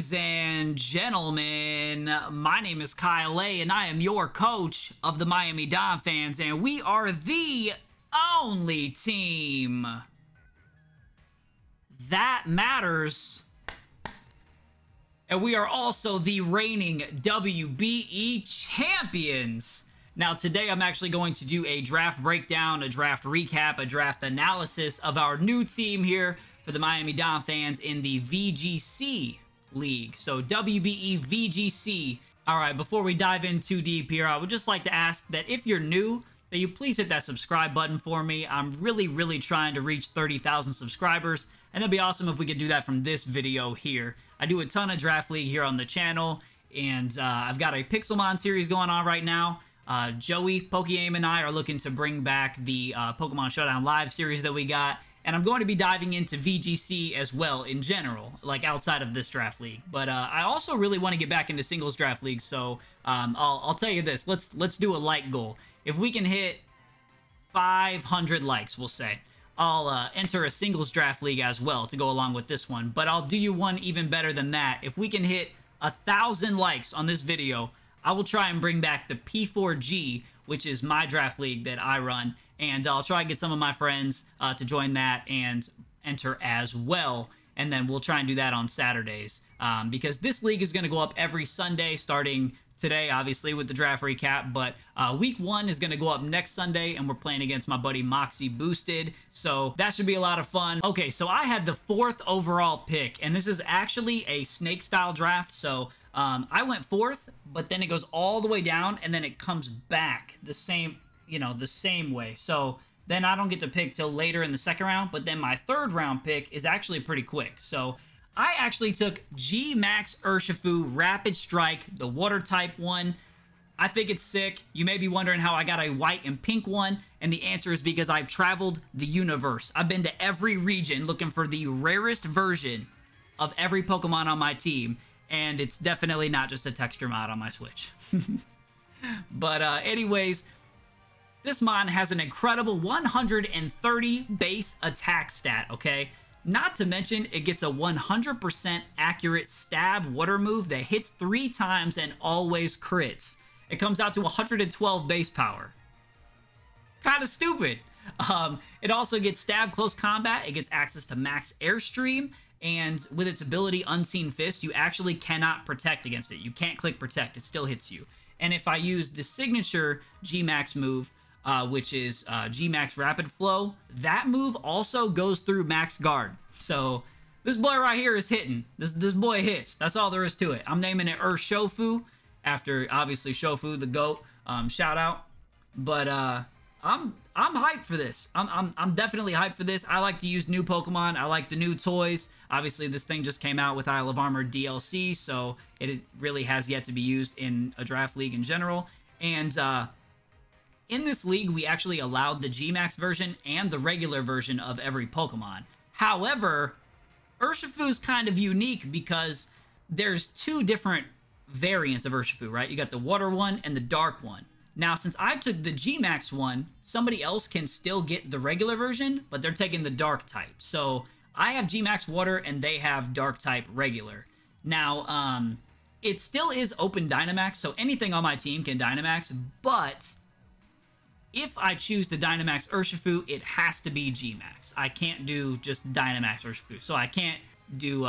Ladies and gentlemen, my name is KyleAye and I am your coach of the Miami Donphans, and we are the only team that matters. And we are also the reigning WBE champions. Now today I'm actually going to do a draft breakdown, a draft recap, a draft analysis of our new team here for the Miami Donphans in the VGC League. So WBE VGC. Alright, before we dive in too deep here, I would just like to ask that if you're new, that you please hit that subscribe button for me. I'm really trying to reach 30,000 subscribers, and that'd be awesome if we could do that from this video here. I do a ton of Draft League here on the channel, and I've got a Pixelmon series going on right now. Joey, KyleAye and I are looking to bring back the Pokemon Showdown Live series that we got, and I'm going to be diving into VGC as well in general, like outside of this Draft League. But I also really want to get back into singles Draft League, so I'll tell you this. Let's do a like goal. If we can hit 500 likes, we'll say, I'll enter a singles Draft League as well to go along with this one. But I'll do you one even better than that. If we can hit 1,000 likes on this video, I will try and bring back the P4G, which is my Draft League that I run, and I'll try and get some of my friends to join that and enter as well, and then we'll try and do that on Saturdays, because this league is going to go up every Sunday, starting today, obviously, with the draft recap, but week 1 is going to go up next Sunday, and we're playing against my buddy Moxie Boosted, so that should be a lot of fun. Okay, so I had the 4th overall pick, and this is actually a snake-style draft, so I went 4th, but then it goes all the way down, and then it comes back the same, the same way. So then I don't get to pick till later in the 2nd round, but then my 3rd round pick is actually pretty quick. So I actually took GMax Urshifu Rapid Strike, the water type one. I think it's sick. You may be wondering how I got a white and pink one, and the answer is because I've traveled the universe. I've been to every region looking for the rarest version of every Pokemon on my team, and it's definitely not just a texture mod on my Switch. But anyways, this mon has an incredible 130 base attack stat, okay? Not to mention, it gets a 100% accurate stab water move that hits 3 times and always crits. It comes out to 112 base power. Kind of stupid. It also gets stab close combat. It gets access to max airstream. And with its ability Unseen Fist, you actually cannot protect against it. You can't click protect. It still hits you. And if I use the signature GMax move, which is GMax Rapid Flow, that move also goes through Max Guard. So this boy right here is hitting. This boy hits. That's all there is to it. I'm naming it Urshifu after, obviously, Shofu, the GOAT. Shout out. But I'm hyped for this. I'm definitely hyped for this. I like to use new Pokemon. I like the new toys. Obviously, this thing just came out with Isle of Armor DLC, so it really has yet to be used in a draft league in general. And in this league, we actually allowed the GMax version and the regular version of every Pokemon. However, Urshifu's kind of unique because there's 2 different variants of Urshifu, right? You got the water one and the dark one. Now, since I took the GMax one, somebody else can still get the regular version, but they're taking the dark type. So I have GMax water and they have dark type regular. Now, it still is open Dynamax, so anything on my team can Dynamax, but if I choose to Dynamax Urshifu, it has to be GMax. I can't do just Dynamax Urshifu, so I can't do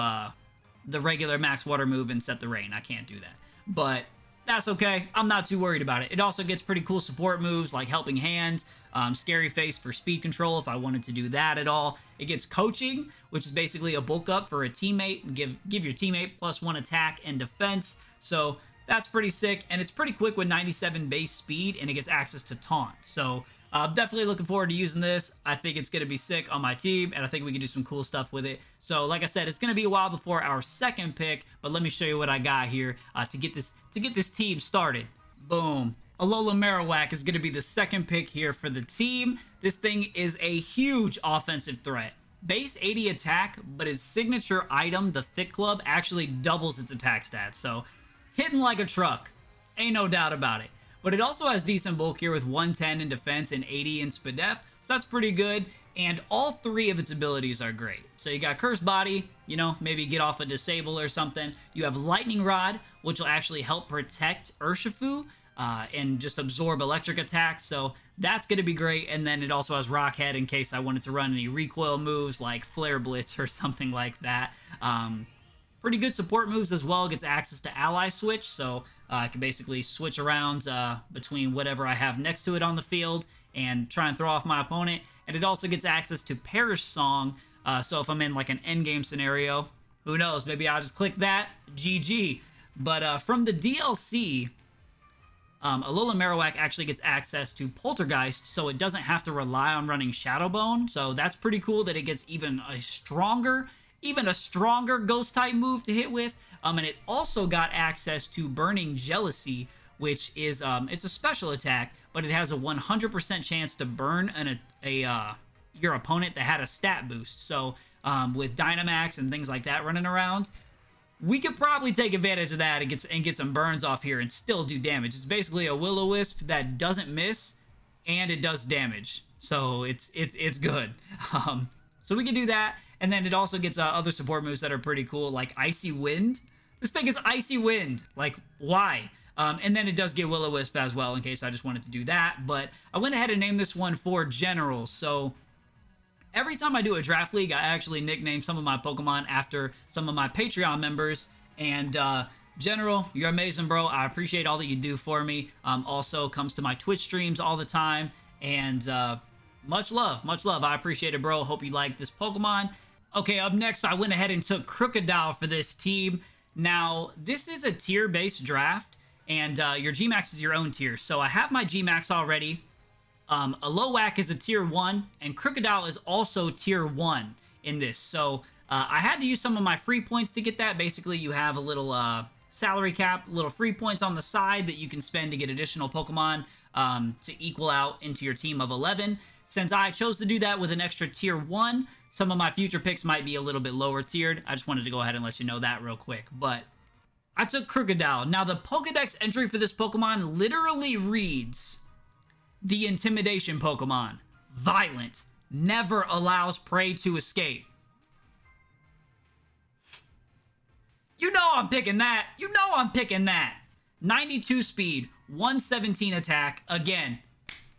the regular max water move and set the rain. I can't do that, but that's okay. I'm not too worried about it. It also gets pretty cool support moves like Helping Hand, Scary Face for speed control if I wanted to do that at all. It gets Coaching, which is basically a bulk up for a teammate and give your teammate +1 attack and defense. So that's pretty sick, and it's pretty quick with 97 base speed, and it gets access to Taunt. So I'm definitely looking forward to using this. I think it's going to be sick on my team, and I think we can do some cool stuff with it. So like I said, it's going to be a while before our 2nd pick, but let me show you what I got here to get this team started. Boom. Alola Marowak is going to be the 2nd pick here for the team. This thing is a huge offensive threat. Base 80 attack, but its signature item, the Thick Club, actually doubles its attack stats. So hitting like a truck. Ain't no doubt about it. But it also has decent bulk here with 110 in defense and 80 in Spadef, so that's pretty good. and all 3 of its abilities are great. So you got Curse Body, you know, maybe get off a Disable or something. You have Lightning Rod, which will actually help protect Urshifu and just absorb electric attacks, so that's going to be great. And then it also has Rock Head in case I wanted to run any recoil moves like Flare Blitz or something like that. Pretty good support moves as well. It gets access to Ally Switch, so I can basically switch around between whatever I have next to it on the field and try and throw off my opponent. And it also gets access to Perish Song, so if I'm in like an endgame scenario, who knows, maybe I'll just click that, GG. But from the DLC, Alola Marowak actually gets access to Poltergeist, so it doesn't have to rely on running Shadow Bone, so that's pretty cool that it gets even a stronger Ghost-type move to hit with. And it also got access to Burning Jealousy, which is, it's a special attack, but it has a 100% chance to burn your opponent that had a stat boost. So, with Dynamax and things like that running around, we could probably take advantage of that and get some burns off here and still do damage. It's basically a Will-O-Wisp that doesn't miss, and it does damage. So, it's good. So we can do that. And then it also gets other support moves that are pretty cool, like Icy Wind. This thing is Icy Wind. Like, why? And then it does get Will-O-Wisp as well in case I just wanted to do that. But I went ahead and named this one for General. So every time I do a draft league, I actually nickname some of my Pokemon after some of my Patreon members. And General, you're amazing, bro. I appreciate all that you do for me. Also comes to my Twitch streams all the time. And much love, much love. I appreciate it, bro. Hope you like this Pokemon. Okay, up next, I went ahead and took Krookodile for this team. Now, this is a tier-based draft, and your GMax is your own tier. So I have my GMax already. Alola is a tier 1, and Krookodile is also tier 1 in this. So I had to use some of my free points to get that. Basically, you have a little salary cap, little free points on the side that you can spend to get additional Pokemon to equal out into your team of 11. Since I chose to do that with an extra tier 1, some of my future picks might be a little bit lower tiered. I just wanted to go ahead and let you know that real quick. But I took Krookodile. Now, the Pokedex entry for this Pokemon literally reads the Intimidation Pokemon. Violent. Never allows prey to escape. You know I'm picking that. You know I'm picking that. 92 speed, 117 attack. Again,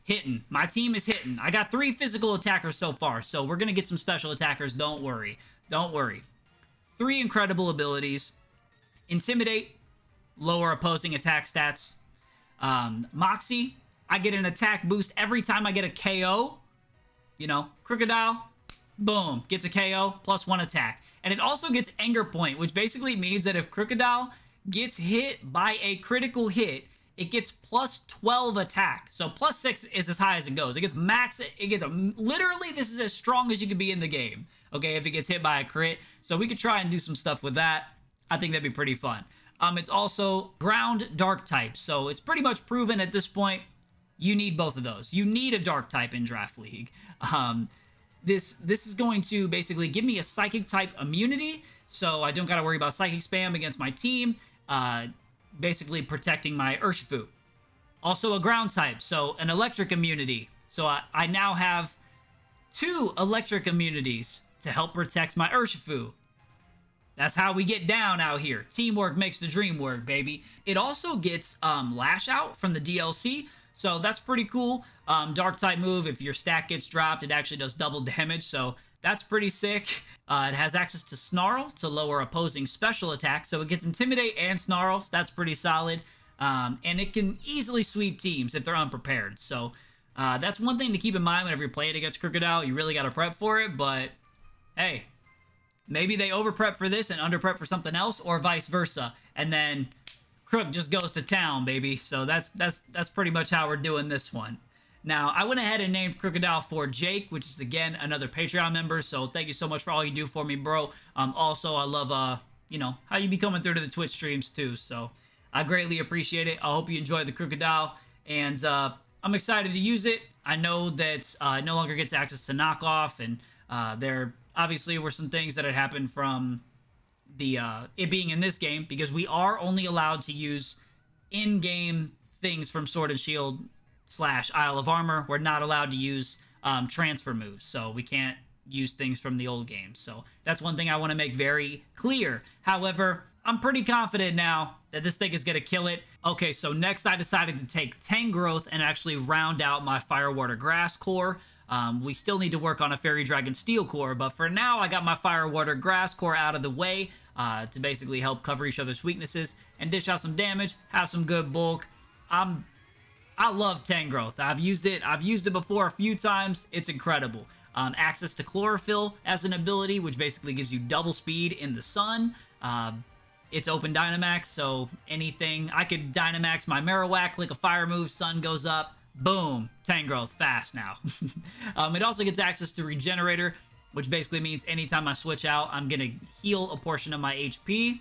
hitting. My team is hitting. I got 3 physical attackers so far, so we're going to get some special attackers. Don't worry. Don't worry. 3 incredible abilities. Intimidate, lower opposing attack stats. Moxie, I get an attack boost every time I get a KO. You know, Krookodile, boom, gets a KO, plus 1 attack. And it also gets Anger Point, which basically means that if Krookodile gets hit by a critical hit, it gets plus 12 attack. So plus 6 is as high as it goes. It gets max, literally, this is as strong as you can be in the game, okay, if it gets hit by a crit. So we could try and do some stuff with that. I think that'd be pretty fun. It's also ground dark type. So it's pretty much proven at this point, you need both of those. You need a dark type in Draft League. This is going to basically give me a psychic type immunity. So I don't got to worry about psychic spam against my team. Basically protecting my Urshifu. Also a ground type, so an electric immunity. So I now have 2 electric immunities to help protect my Urshifu. That's how we get down out here. Teamwork makes the dream work, baby. It also gets Lash Out from the DLC, so that's pretty cool. Dark type move, if your stat gets dropped, it actually does double damage, so that's pretty sick. It has access to Snarl to lower opposing special attack, so it gets Intimidate and Snarl, so that's pretty solid. And it can easily sweep teams if they're unprepared, so that's one thing to keep in mind whenever you're playing against Krookodile. You really got to prep for it, but hey, maybe they over-prep for this and under-prep for something else, or vice versa, and then Crook just goes to town, baby. So that's pretty much how we're doing this one. Now, I went ahead and named Krookodile for Jake, which is, again, another Patreon member, so thank you so much for all you do for me, bro. Also, I love, you know, how you be coming through to the Twitch streams, too, so I greatly appreciate it. I hope you enjoy the Krookodile, and I'm excited to use it. I know that it no longer gets access to knockoff, and there obviously were some things that had happened from the it being in this game, because we are only allowed to use in-game things from Sword and Shield / Isle of Armor. We're not allowed to use transfer moves, so we can't use things from the old game. So that's one thing I want to make very clear. However, I'm pretty confident now that this thing is going to kill it. Okay, so next I decided to take Tangrowth and actually round out my Fire, Water, Grass core. We still need to work on a Fairy Dragon Steel core, but for now I got my Fire, Water, Grass core out of the way to basically help cover each other's weaknesses and dish out some damage, have some good bulk. I love Tangrowth. I've used it before a few times. It's incredible. Access to Chlorophyll as an ability, which basically gives you double speed in the sun. It's open Dynamax, so anything, I could Dynamax my Marowak, click a fire move, sun goes up, boom, Tangrowth, fast now. It also gets access to Regenerator, which basically means anytime I switch out, I'm going to heal a portion of my HP.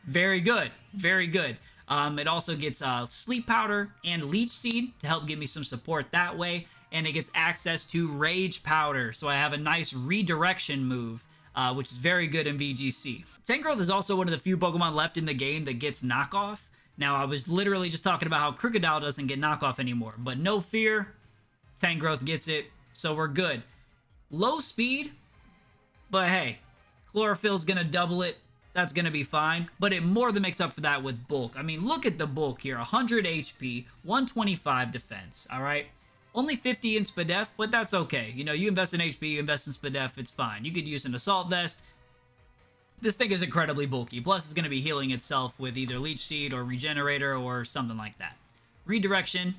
Very good, very good. It also gets Sleep Powder and Leech Seed to help give me some support that way. And it gets access to Rage Powder, so I have a nice redirection move, which is very good in VGC. Tangrowth is also one of the few Pokemon left in the game that gets knockoff. Now, I was literally just talking about how Crocodile doesn't get knockoff anymore, but no fear, Tangrowth gets it, so we're good. Low speed, but hey, Chlorophyll's gonna double it. That's going to be fine, but it more than makes up for that with bulk. I mean, look at the bulk here. 100 HP, 125 defense, all right? Only 50 in Spadef, but that's okay. You know, you invest in HP, you invest in Spadef, it's fine. You could use an Assault Vest. This thing is incredibly bulky. Plus, it's going to be healing itself with either Leech Seed or Regenerator or something like that. Redirection.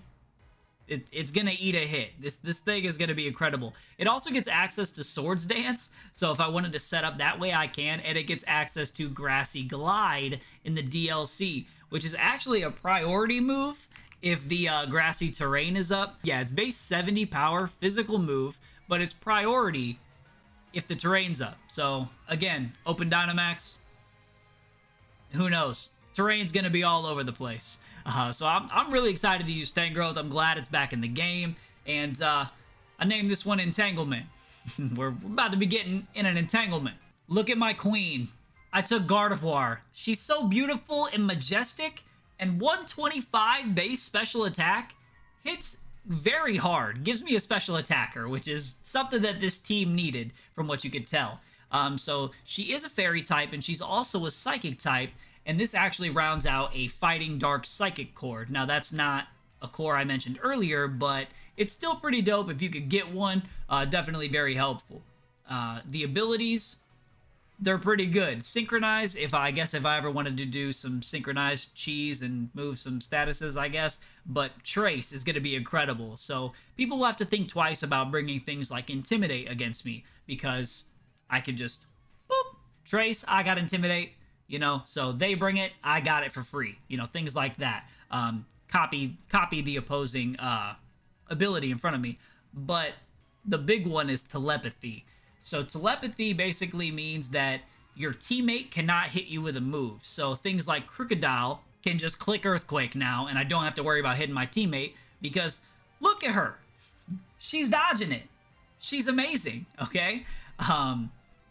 It's going to eat a hit. This thing is going to be incredible. It also gets access to Swords Dance, so if I wanted to set up that way, I can, and it gets access to Grassy Glide in the DLC, which is actually a priority move if the grassy terrain is up. Yeah, it's base 70 power, physical move, but it's priority if the terrain's up. So, again, open Dynamax, who knows? Terrain's going to be all over the place. So I'm really excited to use Tangrowth. I'm glad it's back in the game. And I named this one Entanglement. We're about to be getting in an entanglement. Look at my queen. I took Gardevoir. She's so beautiful and majestic. And 125 base special attack hits very hard. Gives me a special attacker, which is something that this team needed from what you could tell. So she is a fairy type and she's also a psychic type. And this actually rounds out a Fighting Dark Psychic core. Now, that's not a core I mentioned earlier, but it's still pretty dope. If you could get one, definitely very helpful. The abilities, they're pretty good. Synchronize, I guess if I ever wanted to do some synchronized cheese and move some statuses, I guess. But Trace is going to be incredible. So people will have to think twice about bringing things like Intimidate against me, because I could just, boop, Trace, I got Intimidate. You know, so they bring it, I got it for free. You know, things like that. Copy the opposing ability in front of me. But the big one is Telepathy. So Telepathy basically means that your teammate cannot hit you with a move. So things like Crocodile can just click Earthquake now, and I don't have to worry about hitting my teammate, because look at her. She's dodging it. She's amazing, okay?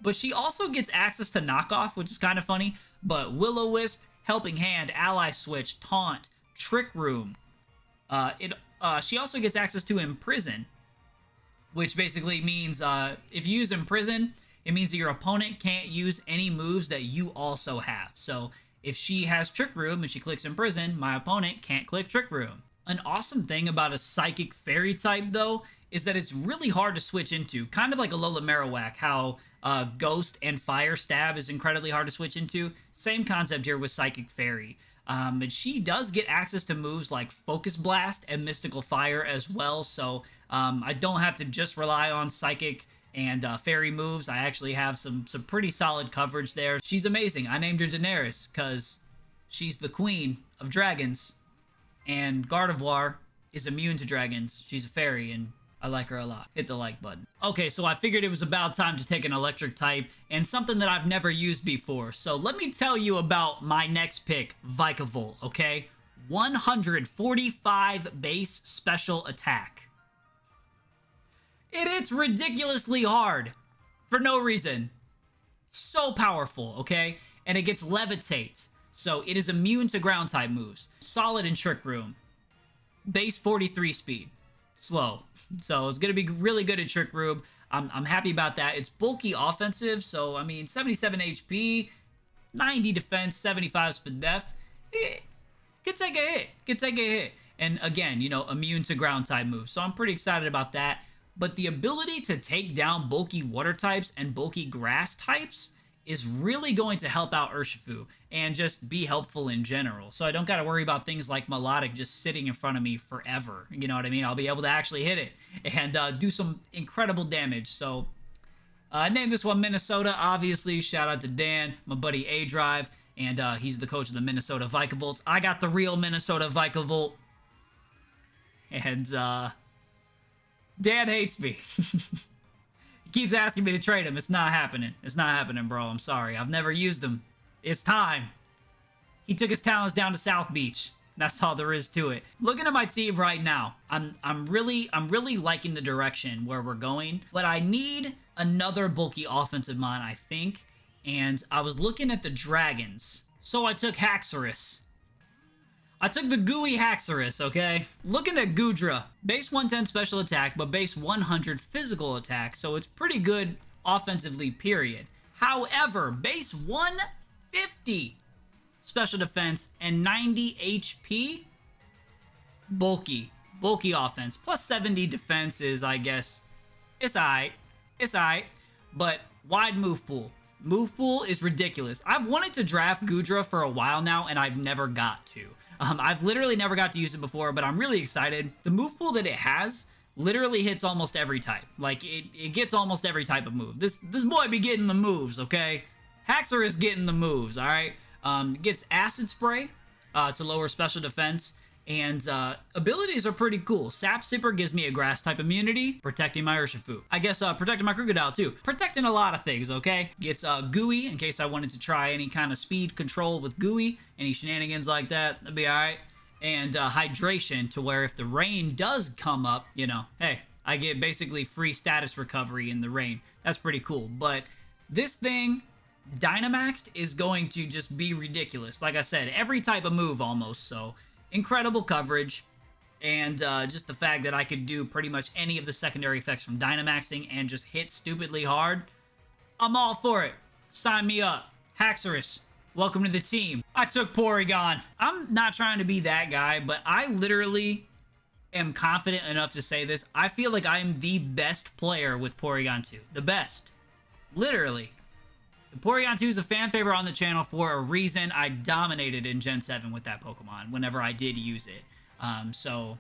But she also gets access to Knockoff, which is kind of funny. But Will-O-Wisp, Helping Hand, Ally Switch, Taunt, Trick Room. She also gets access to Imprison, which basically means if you use Imprison, it means that your opponent can't use any moves that you also have. So if she has Trick Room and she clicks Imprison, my opponent can't click Trick Room. An awesome thing about a Psychic Fairy type, though, is that it's really hard to switch into. Kind of like Alola Marowak, how Ghost and Fire Stab is incredibly hard to switch into. Same concept here with Psychic Fairy. And she does get access to moves like Focus Blast and Mystical Fire as well, so I don't have to just rely on Psychic and Fairy moves. I actually have some pretty solid coverage there. She's amazing. I named her Daenerys because she's the queen of dragons, and Gardevoir is immune to dragons. She's a fairy, and I like her a lot. Hit the like button. Okay, so I figured it was about time to take an electric type and something that I've never used before. So let me tell you about my next pick, Vikavolt, okay? 145 base special attack. It hits ridiculously hard for no reason. So powerful, okay? And it gets Levitate, so it is immune to ground type moves. Solid in Trick Room. Base 43 speed. Slow. So it's going to be really good at Trick Room. I'm happy about that. It's bulky offensive, so, I mean, 77 HP, 90 defense, 75 speed def. Could take a hit. Could take a hit. And again, you know, immune to ground type moves. So I'm pretty excited about that. But the ability to take down bulky water types and bulky grass types is really going to help out Urshifu and just be helpful in general. So I don't got to worry about things like Melodic just sitting in front of me forever. You know what I mean? I'll be able to actually hit it and do some incredible damage. So I named this one Minnesota, obviously. Shout out to Dan, my buddy A-Drive, and he's the coach of the Minnesota Vikavolts. I got the real Minnesota Vikavolt. And Dan hates me. Keeps asking me to trade him. It's not happening. It's not happening, bro. I'm sorry. I've never used him. It's time. He took his talents down to South Beach. That's all there is to it. Looking at my team right now, I'm really liking the direction where we're going. But I need another bulky offensive mind, I think. And I was looking at the Dragons. So I took Haxorus. I took the gooey Haxorus, okay? Looking at Goodra, base 110 special attack, but base 100 physical attack, so it's pretty good offensively, period. However, base 150 special defense and 90 HP, bulky offense. Plus 70 defense is, I guess, it's alright. It's alright, but wide move pool. Move pool is ridiculous. I've wanted to draft Goodra for a while now, and I've never got to. I've literally never got to use it before, but I'm really excited. The move pool that it has literally hits almost every type. Like, it gets almost every type of move. This boy be getting the moves, okay? Haxorus is getting the moves, alright? Gets Acid Spray to lower special defense, and abilities are pretty cool. Sap Sipper gives me a grass type immunity, protecting my Urshifu. I guess protecting my Crocodile too. Protecting a lot of things, okay? Gets Gooey in case I wanted to try any kind of speed control with Gooey. Any shenanigans like that, that'd be alright. And Hydration to where if the rain does come up, you know, hey, I get basically free status recovery in the rain. That's pretty cool. But this thing, Dynamaxed, is going to just be ridiculous. Like I said, every type of move almost, so incredible coverage, and just the fact that I could do pretty much any of the secondary effects from Dynamaxing and just hit stupidly hard. I'm all for it. Sign me up. Haxorus, welcome to the team. I took Porygon. I'm not trying to be that guy, but I literally am confident enough to say this. I feel like I am the best player with Porygon 2. The best. Literally. Porygon 2 is a fan favorite on the channel for a reason. I dominated in Gen 7 with that Pokemon whenever I did use it. So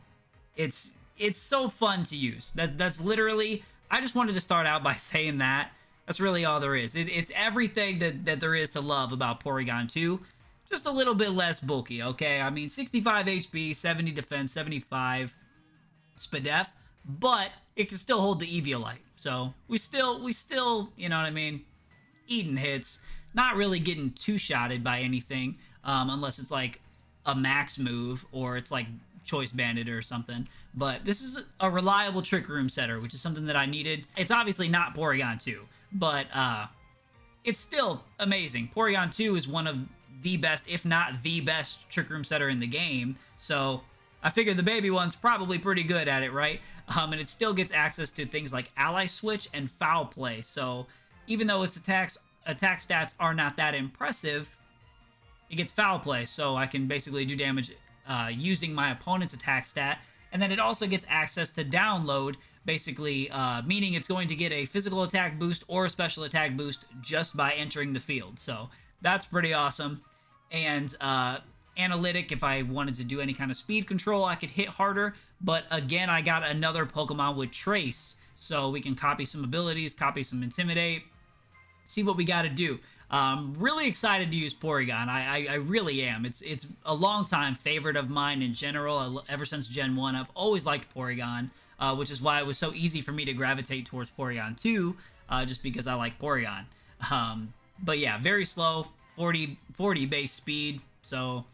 it's so fun to use. That's literally, I just wanted to start out by saying that. That's really all there is. It's everything that there is to love about Porygon 2. Just a little bit less bulky, okay? I mean, 65 HP, 70 defense, 75 Spadef, but it can still hold the Eviolite. So we still, you know what I mean? Eating hits, not really getting two-shotted by anything, unless it's like a max move or it's like Choice Bandit or something. But this is a reliable Trick Room setter, which is something that I needed. It's obviously not Porygon 2, but it's still amazing. Porygon 2 is one of the best, if not the best, Trick Room setter in the game. So I figured the baby one's probably pretty good at it, right? And it still gets access to things like Ally Switch and Foul Play. So even though its attack stats are not that impressive, it gets Foul Play, so I can basically do damage using my opponent's attack stat. And then it also gets access to Download, basically meaning it's going to get a physical attack boost or a special attack boost just by entering the field. So that's pretty awesome. And Analytic, if I wanted to do any kind of speed control, I could hit harder. But again, I got another Pokemon with Trace, so we can copy some abilities, copy some Intimidate, see what we got to do. Really excited to use Porygon. I really am. It's a long-time favorite of mine in general. Ever since Gen 1, I've always liked Porygon, which is why it was so easy for me to gravitate towards Porygon 2, just because I like Porygon. But yeah, very slow, 40 base speed, so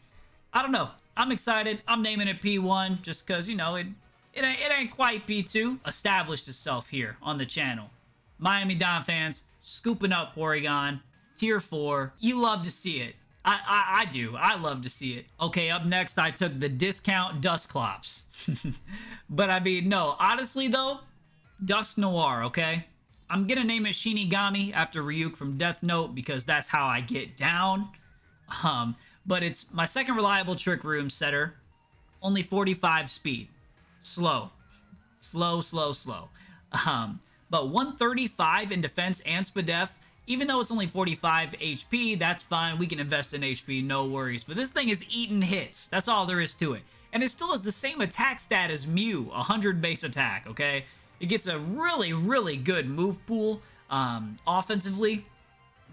I don't know. I'm excited. I'm naming it P1 just because, you know, it ain't quite P2. Established itself here on the channel. Miami Donphans scooping up Porygon. Tier 4. You love to see it. I do. I love to see it. Okay, up next, I took the discount Dusclops. But I mean, no, honestly though, Dusknoir, okay? I'm gonna name it Shinigami after Ryuk from Death Note because that's how I get down. But it's my second reliable Trick Room setter. Only 45 speed. Slow. Slow. But 135 in defense and SPDEF. Even though it's only 45 HP, that's fine. We can invest in HP, no worries. But this thing is eating hits. That's all there is to it. And it still has the same attack stat as Mew, 100 base attack, okay? It gets a really, really good move pool offensively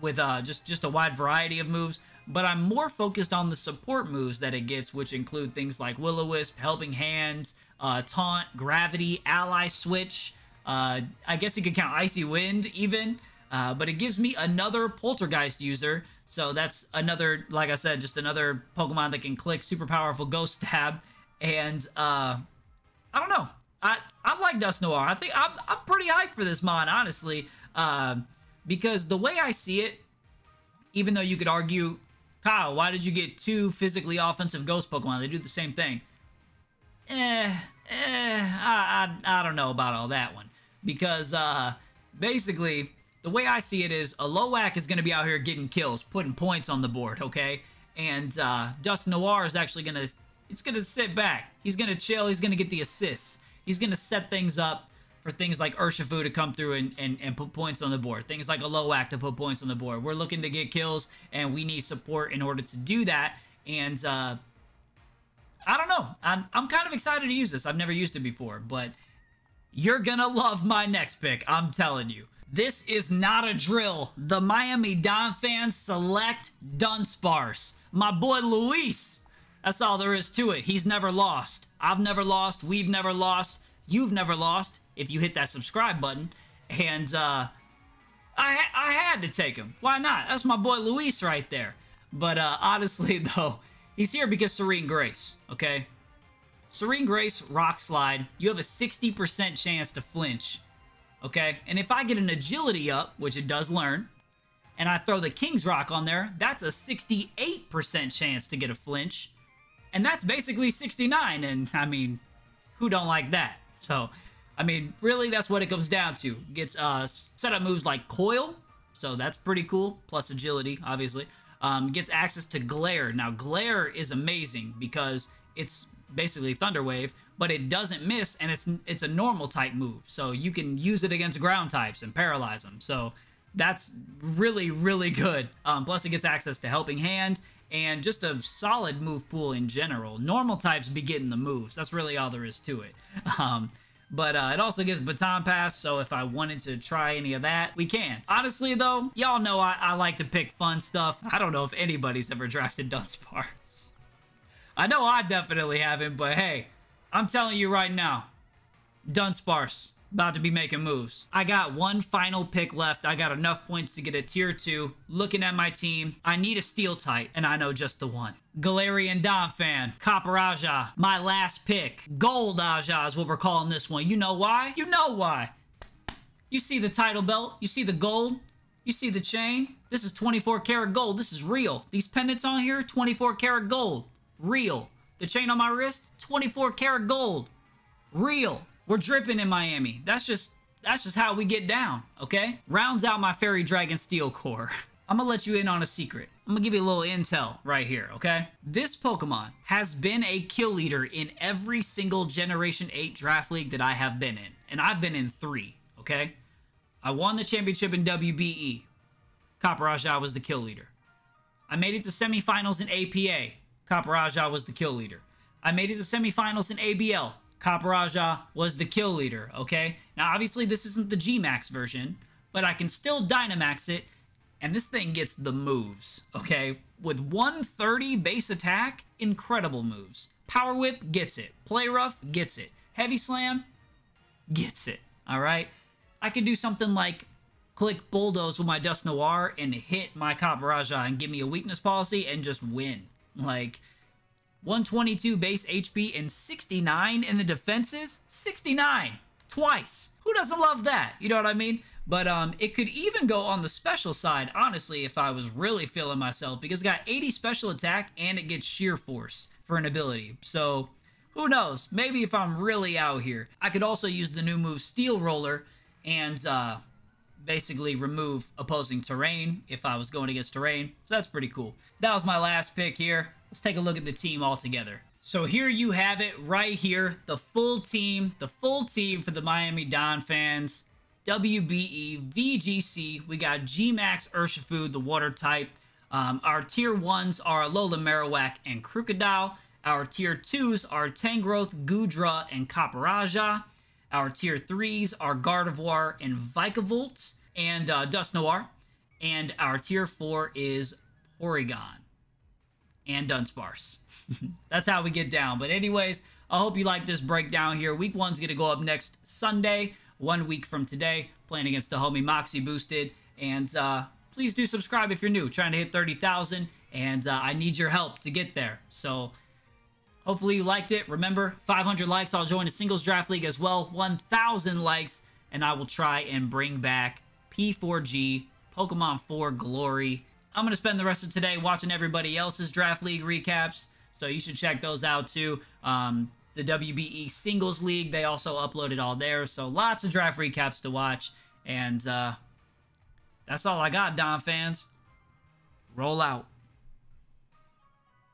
with just a wide variety of moves. But I'm more focused on the support moves that it gets, which include things like Will-O-Wisp, Helping Hand, Taunt, Gravity, Ally Switch. I guess you could count Icy Wind even. But it gives me another Poltergeist user. So that's another, like I said, just another Pokemon that can click super powerful Ghost Stab. And I don't know. I like Dusknoir. I think I'm pretty hyped for this mod, honestly. Because the way I see it, even though you could argue, Kyle, why did you get two physically offensive Ghost Pokemon? They do the same thing. I don't know about all that one. Because, basically, the way I see it is, Alola is going to be out here getting kills, putting points on the board, okay? And, Dusknoir is actually going to, it's going to sit back. He's going to chill. He's going to get the assists. He's going to set things up for things like Urshifu to come through and put points on the board. Things like Alola to put points on the board. We're looking to get kills, and we need support in order to do that. And, I don't know. I'm kind of excited to use this. I've never used it before, but you're going to love my next pick. I'm telling you. This is not a drill. The Miami Donphans select Dunsparce. My boy Luis. That's all there is to it. He's never lost. I've never lost. We've never lost. You've never lost if you hit that subscribe button. And I had to take him. Why not? That's my boy Luis right there. But honestly, though, he's here because Serene Grace, okay? Serene Grace, Rock Slide. You have a 60% chance to flinch, okay? And if I get an agility up, which it does learn, and I throw the King's Rock on there, that's a 68% chance to get a flinch. And that's basically 69, and I mean, who don't like that? So, I mean, really, that's what it comes down to. Gets setup moves like Coil, so that's pretty cool, plus agility, obviously. Gets access to Glare. Now, Glare is amazing because it's basically Thunder Wave, but it doesn't miss, and it's a normal type move, so you can use it against ground types and paralyze them. So that's really, really good. Plus, it gets access to Helping Hand and just a solid move pool in general. Normal types be getting the moves. That's really all there is to it. But it also gives Baton Pass, so if I wanted to try any of that, we can. Honestly, though, y'all know I like to pick fun stuff. I don't know if anybody's ever drafted Dunsparce. I know I definitely haven't, but hey, I'm telling you right now, Dunsparce, about to be making moves. I got one final pick left. I got enough points to get a tier 2. Looking at my team, I need a steel type, and I know just the one. Galarian Donphan, Copperraja, my last pick. Gold Aja is what we're calling this one. You know why? You know why. You see the title belt? You see the gold? You see the chain? This is 24 karat gold. This is real. These pendants on here, 24 karat gold. Real. The chain on my wrist, 24 karat gold. Real. We're dripping in Miami. That's just how we get down, okay? Rounds out my Fairy Dragon Steel Core. I'm gonna let you in on a secret. I'm gonna give you a little intel right here, okay? This Pokemon has been a kill leader in every single Generation 8 Draft League that I have been in. And I've been in 3, okay? I won the championship in WBE. Copperraja was the kill leader. I made it to semifinals in APA. Copperraja was the kill leader. I made it to semifinals in ABL. Copperraja was the kill leader, okay? Now, obviously, this isn't the GMax version, but I can still Dynamax it, and this thing gets the moves, okay? With 130 base attack, incredible moves. Power Whip gets it. Play Rough gets it. Heavy Slam gets it, all right? I could do something like click Bulldoze with my Dusknoir and hit my Copperraja and give me a weakness policy and just win. Like, 122 base HP and 69 in the defenses? 69! twice. Who doesn't love that? You know what I mean? But it could even go on the special side, honestly, if I was really feeling myself, because it got 80 special attack and it gets sheer force for an ability. So who knows? Maybe if I'm really out here. I could also use the new move Steel Roller and basically remove opposing terrain if I was going against terrain. So that's pretty cool. That was my last pick here. Let's take a look at the team all together. So here you have it right here. The full team for the Miami Donphans. WBE VGC. We got GMax Urshifu, the water type. Our tier 1s are Alola Marowak and Crocodile. Our tier 2s are Tangrowth, Goodra, and Copperraja. Our tier 3s are Gardevoir and Vikavolt and Noire. And our tier 4 is Porygon and Dunsparce. That's how we get down. But anyways, I hope you like this breakdown here. Week 1's going to go up next Sunday, 1 week from today, playing against the homie Moxie Boosted. And please do subscribe if you're new. Trying to hit 30,000, and I need your help to get there. So hopefully you liked it. Remember, 500 likes, I'll join a singles draft league as well. 1,000 likes, and I will try and bring back P4G, Pokemon 4 Glory. I'm going to spend the rest of today watching everybody else's draft league recaps, so you should check those out too. The WBE Singles League, they also uploaded all there, so lots of draft recaps to watch. And that's all I got, Don fans. Roll out.